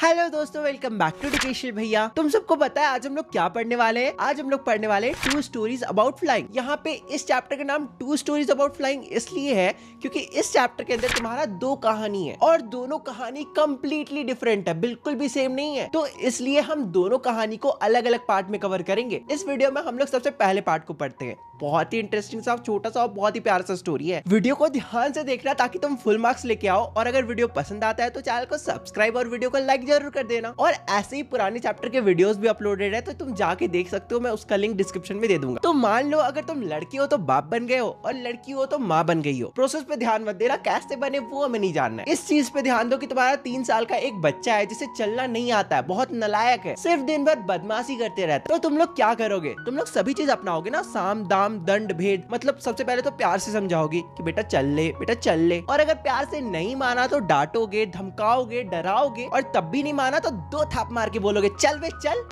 Hello दोस्तों, welcome back to education भैया। तुम सबको पता है आज हम लोग क्या पढ़ने वाले हैं? आज हम लोग पढ़ने वाले हैं टू स्टोरीज अबाउट फ्लाइंग। यहाँ पे इस चैप्टर का नाम टू स्टोरीज अबाउट फ्लाइंग इसलिए है क्योंकि इस चैप्टर के अंदर तुम्हारा दो कहानी है और दोनों कहानी कम्प्लीटली डिफरेंट है, बिल्कुल भी सेम नहीं है। तो इसलिए हम दोनों कहानी को अलग अलग पार्ट में कवर करेंगे। इस वीडियो में हम लोग सबसे पहले पार्ट को पढ़ते हैं। बहुत ही इंटरेस्टिंग सा, छोटा सा और बहुत ही प्यारा सा स्टोरी है। वीडियो को ध्यान से देखना ताकि तुम फुल मार्क्स लेके आओ। और अगर वीडियो पसंद आता है तो चैनल को सब्सक्राइब और वीडियो को लाइक जरूर कर देना। और ऐसे ही पुराने चैप्टर के वीडियोस भी अपलोडेड है तो तुम जाके देख सकते हो, मैं उसका लिंक डिस्क्रिप्शन में दे दूंगा। तो मान लो अगर तुम लड़की हो तो बाप बन गए हो और लड़की हो तो माँ बन गई हो। प्रोसेस पे ध्यान मत देना, कैसे बने वो हमें नहीं जानना है। इस चीज पे ध्यान दो कि तुम्हारा 3 साल का एक बच्चा है जिसे चलना नहीं आता है, बहुत नालायक है, सिर्फ दिन भर बदमाशी करते रहता है। तो तुम लोग क्या करोगे? तुम लोग सभी चीज अपनाओगे ना, साम दाम दंड भेद। मतलब सबसे पहले तो प्यार से समझाओगे कि बेटा चल ले, बेटा चल ले। और अगर प्यार से नहीं माना तो डांटोगे, धमकाओगे, डराओगे। और तब भी नहीं माना तो 2 थाप मार के बोलोगे चल बे चल।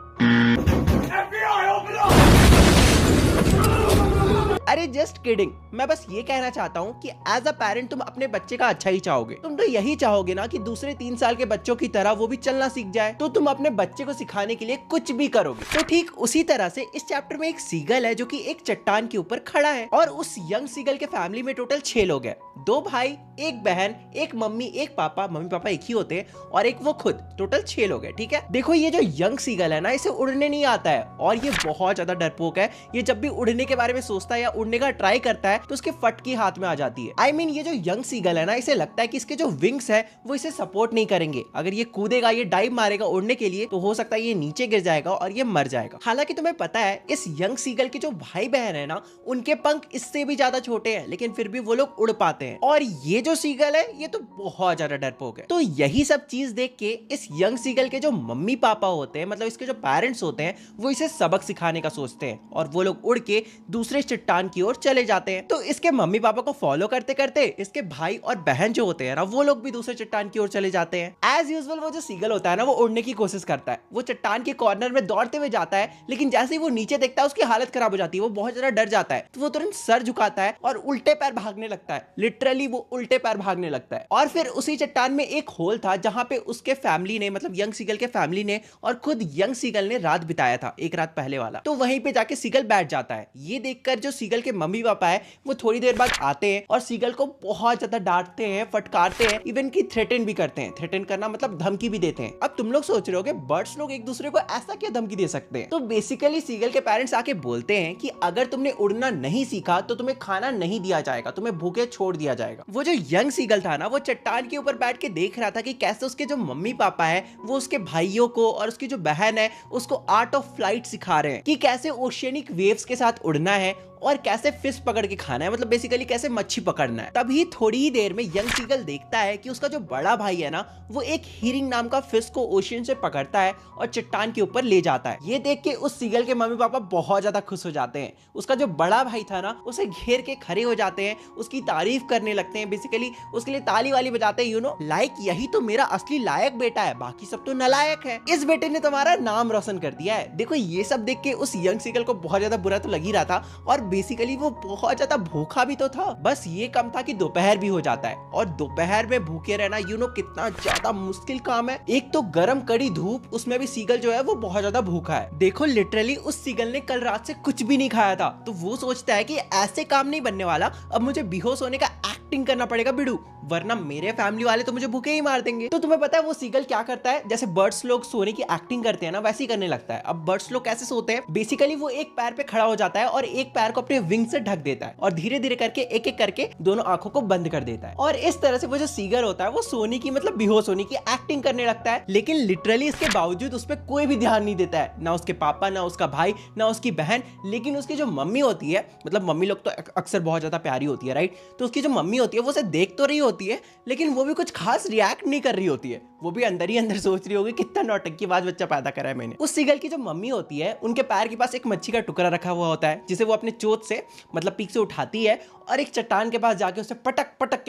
अरे जस्ट किडिंग। मैं बस ये कहना चाहता हूँ कि एज अ पेरेंट तुम अपने बच्चे का अच्छा ही चाहोगे। तुम तो यही चाहोगे ना कि दूसरे 3 साल के बच्चों की तरह वो भी चलना सीख जाए। तो तुम अपने बच्चे को सिखाने के लिए कुछ भी करोगे। तो ठीक उसी तरह से इस चैप्टर में एक सीगल है जो कि एक चट्टान के ऊपर खड़ा है और उस यंग सीगल के फैमिली में टोटल 6 लोग हैं। 2 भाई, 1 बहन, 1 मम्मी, 1 पापा। मम्मी पापा एक ही होते हैं और एक वो खुद। टोटल 6 लोग हैं, ठीक है। देखो ये जो यंग सीगल है ना, इसे उड़ने नहीं आता है और ये बहुत ज्यादा डरपोक है। ये जब भी उड़ने के बारे में सोचता है या उड़ने का ट्राई करता है तो उसके फटकी हाथ में आ जाती है। I mean, ये जो यंग सीगल है ना, इसे लगता है कि इसके जो विंग्स है वो इसे सपोर्ट नहीं करेंगे। अगर ये कूदेगा, ये डाइव मारेगा उड़ने के लिए तो हो सकता है ये नीचे गिर जाएगा और ये मर जाएगा। हालांकि तुम्हें पता है इस यंग सीगल के जो भाई बहन है ना, उनके पंख इससे भी ज्यादा छोटे हैं, लेकिन फिर भी वो लोग उड़ पाते हैं। और ये जो सीगल है ये तो बहुत ज्यादा डरपोक है। तो यही सब चीज देख के इस यंग सीगल के जो मम्मी पापा होते हैं, मतलब इसके जो पेरेंट्स होते हैं, वो इसे सबक सिखाने का सोचते हैं और वो लोग उड़ के दूसरे चट्टान की ओर चले जाते हैं। तो इसके मम्मी पापा को फॉलो करते करते इसके भाई और बहन जो होते हैं ना, वो लोग भी दूसरे चट्टान की ओर चले जाते हैं। एज यूजुअल वो जो सीगल होता है ना, वो उड़ने की कोशिश करता है। वो चट्टान के कॉर्नर में दौड़ते हुए जाता है, लेकिन जैसे ही वो नीचे देखता है उसकी हालत खराब हो जाती है। वो बहुत ज्यादा डर जाता है तो वो तुरंत सर झुकाता है और उल्टे पैर भागने लगता है। लिटरली वो उल्टे पैर भागने लगता है। और फिर उसी चट्टान में एक होल था जहां पे उसके फैमिली ने, मतलब यंग सीगल के फैमिली ने और खुद यंग सीगल ने रात बिताया था, एक रात पहले वाला। तो वहीं पे जाके सीगल बैठ जाता है। ये देखकर जो सीगल के मम्मी पापा है वो थोड़ी देर बाद आते हैं और सीगल को बहुत ज्यादा डांटते हैं, फटकारते हैं, इवन की थ्रेटन भी करते हैं। थ्रेटन करना मतलब धमकी भी देते हैं। अब तुम लोग सोच रहे होगे बर्ड्स लोग एक दूसरे को ऐसा क्या धमकी दे सकते हैं? तो बेसिकली सीगल के पेरेंट्स आके बोलते हैं कि अगर तुमने उड़ना नहीं सीखा तो तुम्हें खाना नहीं दिया जाएगा, तुम्हें भूखे छोड़ दिया जाएगा। वो जो यंग सीगल था ना, वो चट्टान के ऊपर बैठ के देख रहा था कि कैसे उसके जो मम्मी पापा है वो उसके भाइयों को और उसकी जो बहन है उसको आर्ट ऑफ फ्लाइट सिखा रहे हैं कि कैसे ओशियनिक वेव्स के साथ उड़ना है और कैसे फिश पकड़ के खाना है, मतलब बेसिकली कैसे मच्छी पकड़ना है। तभी थोड़ी ही देर में यंग सीगल देखता है कि उसका जो बड़ा भाई है ना, वो एक हीरिंग नाम का फिश को ओशियन से पकड़ता है और चट्टान के ऊपर ले जाता है। ये देख के उस सीगल के मम्मी पापा बहुत ज्यादा खुश हो जाते हैं। उसका जो बड़ा भाई था ना, उसे घेर के खड़े हो जाते हैं, उसकी तारीफ करने लगते हैं, बेसिकली उसके लिए ताली वाली बजाते हैं, लाइक यही तो मेरा असली लायक बेटा है, बाकी सब तो नालायक है। इस बेटे ने तुम्हारा नाम रोशन कर दिया है। देखो ये सब देख के उस यंग सीगल को बहुत ज्यादा बुरा तो लग ही रहा था और बेसिकली वो बहुत ज्यादा भूखा भी तो था। बस ये कम था कि दोपहर भी हो जाता है और दोपहर में भूखे रहना कितना ज्यादा मुश्किल काम है। एक तो गरम कड़ी धूप, उसमें भी सीगल जो है वो बहुत ज्यादा भूखा है। देखो लिटरली उस सीगल ने कल रात से कुछ भी नहीं खाया था, तो वो सोचता है कि ऐसे काम नहीं बनने वाला, अब मुझे बेहोश होने का एक्टिंग करना पड़ेगा बिडू, वरना मेरे फैमिली वाले तो मुझे भूखे ही मार देंगे। तो तुम्हें पता है वो सीगल क्या करता है? जैसे बर्ड्स लोग सोने की एक्टिंग करते हैं ना, वैसे ही करने लगता है। अब बर्ड्स लोग कैसे सोते हैं? बेसिकली वो एक पैर पे खड़ा हो जाता है और एक पैर को अपने विंग से ढक देता है और धीरे धीरे करके एक एक करके दोनों आंखों को बंद कर देता है। और इस तरह से वो जो सीगल होता है वो सोने की, मतलब बेहोश होने की एक्टिंग करने लगता है। लेकिन लिटरली इसके बावजूद उस पर कोई भी ध्यान नहीं देता है, ना उसके पापा, ना उसका भाई, ना उसकी बहन। लेकिन उसकी जो मम्मी होती है, मतलब मम्मी लोग तो अक्सर बहुत ज्यादा प्यारी होती है, राइट? तो उसकी जो मम्मी होती है वो उसे देख तो रही होती है, लेकिन वो भी कुछ खास रिएक्ट नहीं कर रही होती है। वो भी अंदर ही अंदर सोच रही होगी कितना नौटंकीबाज बच्चा पैदा करा है मैंने। उस सीगल की जो मम्मी होती है, उनके पैर के पास एक मच्छी का टुकड़ा रखा हुआ होता है जिसे वो अपने चोंच से, मतलब पीक से उठाती है और एक चट्टान के पास जाके उसे पटक पटक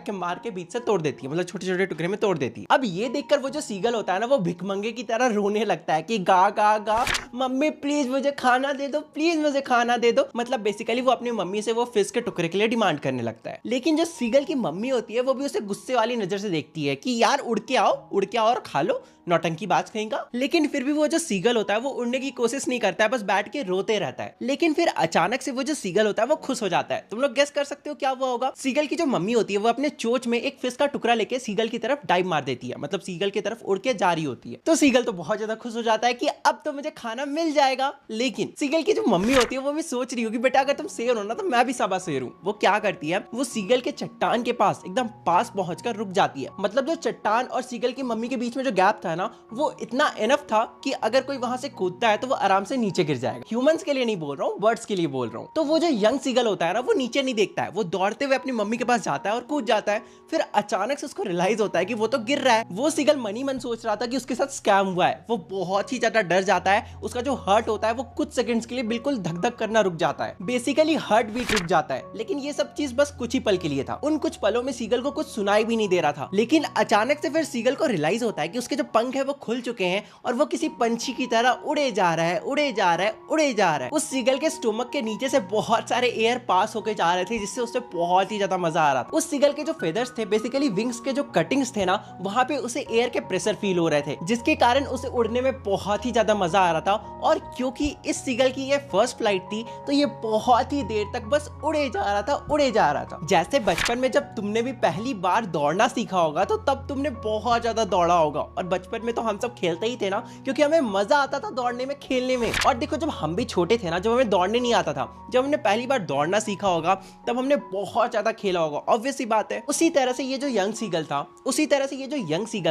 के मार के बीच से तोड़ देती है, मतलब छोटे छोटे टुकड़े में तोड़ देती है। अब ये देखकर वो जो सीगल होता है ना, वो भिखमंगे की तरह रोने लगता है कि गा गा गा, मम्मी प्लीज मुझे खाना दे दो, प्लीज मुझे खाना दे दो। मतलब बेसिकली वो अपनी मम्मी से वो फिश के टुकड़े के लिए डिमांड करने लगता है। लेकिन जो सीगल की मम्मी होती है वो भी उसे गुस्से वाली नजर से देखती है कि यार उड़ के आओ और खा लो, नौटंकी बाज कहेगा। लेकिन फिर भी वो जो सीगल होता है वो उड़ने की कोशिश नहीं करता है, बस बैठ के रोते रहता है। लेकिन फिर अचानक से वो जो सीगल होता है वो खुश हो जाता है। तुम लोग गेस कर सकते हो क्या हुआ होगा? सीगल की जो मम्मी होती है वो अपने चोंच में एक फिश का टुकड़ा लेके सीगल की तरफ डाइव मार देती है, मतलब सीगल की तरफ उड़ के जा रही होती है। तो सीगल तो बहुत ज्यादा खुश हो जाता है कि अब तो मुझे खाना मिल जाएगा। लेकिन सीगल की जो मम्मी होती है वो भी सोच रही होगी बेटा अगर तुम शेर हो ना तो मैं भी सबा शेर हूं। वो क्या करती है, वो सीगल के चट्टान के पास एकदम पास पहुंचकर रुक जाती है। मतलब जो चट्टान और सीगल की मम्मी के बीच में जो गैप था ना, वो इतना इनफ था कि अगर कोई वहां से कूदता है तो वो आराम से नीचे गिर जाएगा। ह्यूमंस के लिए नहीं बोल रहा हूँ, बर्ड्स के लिए बोल रहा हूँ। तो वो जो यंग सीगल होता है ना, वो नीचे नहीं देखता है, वो दौड़ते हुए अपनी मम्मी के पास जाता है और कूद जाता है। फिर अचानक से उसको रियलाइज होता है कि वो तो गिर रहा है। वो सीगल मनी मन सोच रहा था कि उसके साथ स्कैम हुआ है। वो बहुत ही ज्यादा डर जाता है। उसका जो हार्ट होता है वो कुछ सेकंड्स के लिए बिल्कुल धक धक करना रुक जाता है, बेसिकली हार्ट बीट रुक जाता है। लेकिन ये सब चीज बस कुछ ही पल के लिए था। उन कुछ पलों में सीगल को कुछ सुनाई भी नहीं दे रहा था। लेकिन अचानक से फिर सीगल को रियलाइज होता है कि उसके जो पंख है वो खुल चुके हैं और वो किसी पंछी की तरह उड़े जा रहा है, उड़े जा रहा है, उड़े जा रहा है। उस सीगल के स्टोमक के नीचे से बहुत सारे एयर पास होके जा रहे थे, जिससे उसे बहुत ही ज्यादा मजा आ रहा था। उस सीगल के जो फेदर्स थे, बेसिकली विंग्स के जो कटिंग्स थे ना, वहां पे उसे एयर के प्रेशर फील हो रहे थे, जिसके कारण उसे उड़ने में बहुत ही ज्यादा मजा आ रहा था। और क्योंकि इस सीगल की ये फर्स्ट फ्लाइट थी तो ये बहुत ही देर तक बस उड़े जा रहा था, उड़े जा रहा था। जैसे बचपन में जब तुमने भी पहली बार दौड़ना सीखा होगा तो तब तुमने बहुत ज्यादा दौड़ा होगा। और बचपन में तो हम सब खेलते ही थे ना, क्योंकि हमें मजा आता था दौड़ने में, खेलने में। और देखो जब हम भी छोटे थे ना, जब हमें दौड़ने नहीं आता था, जब हमने पहली बार दौड़ना सीखा होगा तब हमने बहुत ज्यादा खेला होगा, ऑब्वियस सी बात है। उसी तरह से ये जो यंग सीगल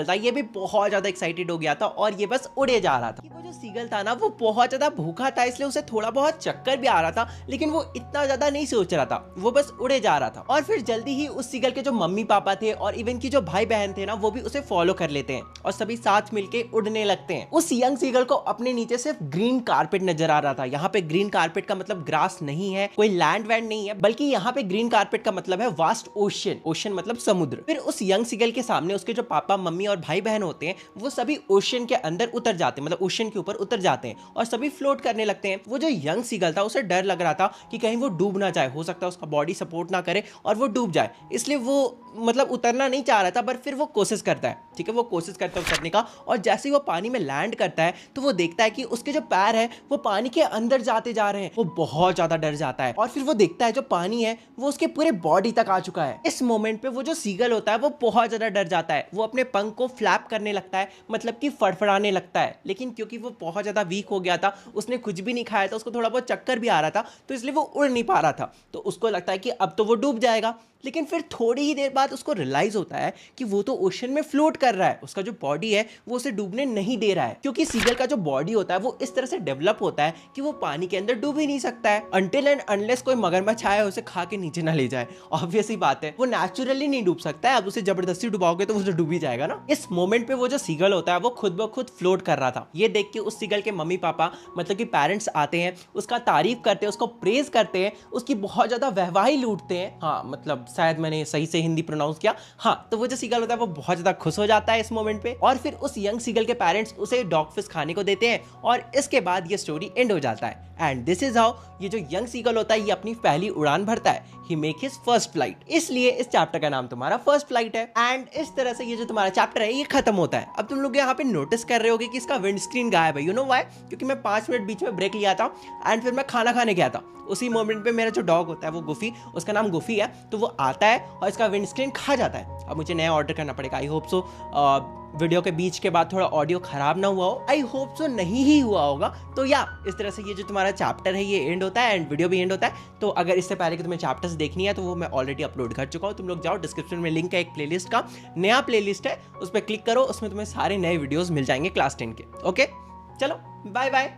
था, ये भी बहुत ज्यादा एक्साइटेड हो गया था और ये बस उड़े जा रहा था। वो जो सीगल था ना, वो बहुत ज्यादा भूखा था, इसलिए उसे थोड़ा बहुत चक्कर भी आ रहा था, लेकिन वो इतना ज्यादा नहीं सोच रहा था, वो बस उड़े जा रहा था। और फिर जल्दी ही उस सीगल के जो मम्मी पापा थे और इवन की जो भाई बहन थे ना, वो भी उसे फॉलो कर लेते हैं और सभी साथ मिलके उड़ने लगते हैं। उस यंग सीगल को अपने नीचे सिर्फ ग्रीन कारपेट नजर आ रहा था। यहाँ पे ग्रीन कारपेट का मतलब ग्रास नहीं है, कोई लैंड वैंड नहीं है, बल्कि यहाँ पे ग्रीन कारपेट का मतलब है वास्ट ओशन। ओशन मतलब समुद्र। फिर उस यंग सीगल के सामने उसके जो पापा मम्मी और भाई बहन होते हैं, वो सभी ओशन के अंदर उतर जाते हैं, मतलब ओशन के ऊपर उतर जाते हैं और सभी फ्लोट करने लगते हैं। वो जो यंग सीगल था उसे डर लग रहा था कि कहीं वो डूब ना जाए, हो सकता है उसका बॉडी सपोर्ट ना करे और वो डूब जाए, इसलिए वो मतलब उतरना नहीं चाह रहा था। पर फिर वो कोशिश करता है, ठीक है, वो कोशिश करता है उतरने का। और जैसे ही वो पानी में लैंड करता है तो वो देखता है कि उसके जो पैर है वो पानी के अंदर जाते जा रहे हैं। वो बहुत ज्यादा डर जाता है और फिर वो देखता है जो पानी है वो उसके पूरे बॉडी तक आ चुका है। इस मोमेंट पे वो जो सीगल होता है वो बहुत ज्यादा डर जाता है। वो अपने पंख को फ्लैप करने लगता है, मतलब कि फड़फड़ाने लगता है। लेकिन क्योंकि वो बहुत ज्यादा वीक हो गया था, उसने कुछ भी नहीं खाया था, उसको थोड़ा बहुत चक्कर भी आ रहा था, तो इसलिए वो उड़ नहीं पा रहा था। तो उसको लगता है कि अब तो वो डूब जाएगा। लेकिन फिर थोड़ी ही देर बाद उसको रियलाइज होता है कि वो तो ओशन में फ्लोट कर रहा है, उसका जो बॉडी है वो उसे डूबने नहीं दे रहा है, क्योंकि सीगल का जो बॉडी होता है वो इस तरह से डेवलप होता है कि वो पानी के अंदर डूब ही नहीं सकता है अनटिल एंड अनलेस कोई मगरमच्छ आए उसे खा के नीचे ना ले जाए। ऑब्वियस ही बात है, वो नेचुरली नहीं डूब सकता है, अब उसे जबरदस्ती डुबाओगे तो वो डूब ही जाएगा ना। इस मोमेंट पे वो जो सीगल होता है वो खुद ब खुद फ्लोट कर रहा था। ये देख के उस सीगल के मम्मी पापा, मतलब कि पेरेंट्स आते हैं, उसका तारीफ करते हैं, उसको प्रेज करते हैं, उसकी बहुत ज्यादा वाहवाही लूटते हैं। हाँ, मतलब शायद मैंने सही से हिंदी प्रोनाउंस किया। हाँ, तो वो जो सीगल होता है वो बहुत ज्यादा खुश हो जाता है इस मोमेंट पे। और फिर उस यंग सीगल के पेरेंट्स उसे डॉग फिश खाने को देते हैं और इसके बाद ये स्टोरी एंड हो जाता है। एंड दिस इज हाउ ये जो यंग सीगल होता है ये अपनी पहली उड़ान भरता है। ही मेक हिज फर्स्ट फ्लाइट, इसलिए इस चैप्टर का नाम तुम्हारा फर्स्ट फ्लाइट है। एंड इस तरह से ये जो तुम्हारा चैप्टर है ये खत्म होता है। अब तुम लोग यहाँ पे नोटिस कर रहे होगे कि इसका विंड स्क्रीन गायब है। You know why? क्योंकि मैं 5 मिनट बीच में ब्रेक लिया था एंड फिर मैं खाना खाने गया था। उसी मोमेंट पे मेरा जो डॉग होता है वो गुफी, उसका नाम गुफी है, तो वो आता है और इसका विंड स्क्रीन खा जाता है। अब मुझे नया ऑर्डर करना पड़ेगा। आई होप सो वीडियो के बीच के बाद थोड़ा ऑडियो खराब ना हुआ हो। आई होप सो नहीं ही हुआ होगा। तो या इस तरह से ये जो तुम्हारा चैप्टर है ये एंड होता है एंड वीडियो भी एंड होता है। तो अगर इससे पहले कि तुम्हें चैप्टर्स देखनी है तो वो मैं ऑलरेडी अपलोड कर चुका हूँ। तुम लोग जाओ, डिस्क्रिप्शन में लिंक है एक प्लेलिस्ट का, नया प्लेलिस्ट है, उस पर क्लिक करो, उसमें तुम्हें सारे नए वीडियोस मिल जाएंगे क्लास 10 के। ओके, चलो बाय बाय।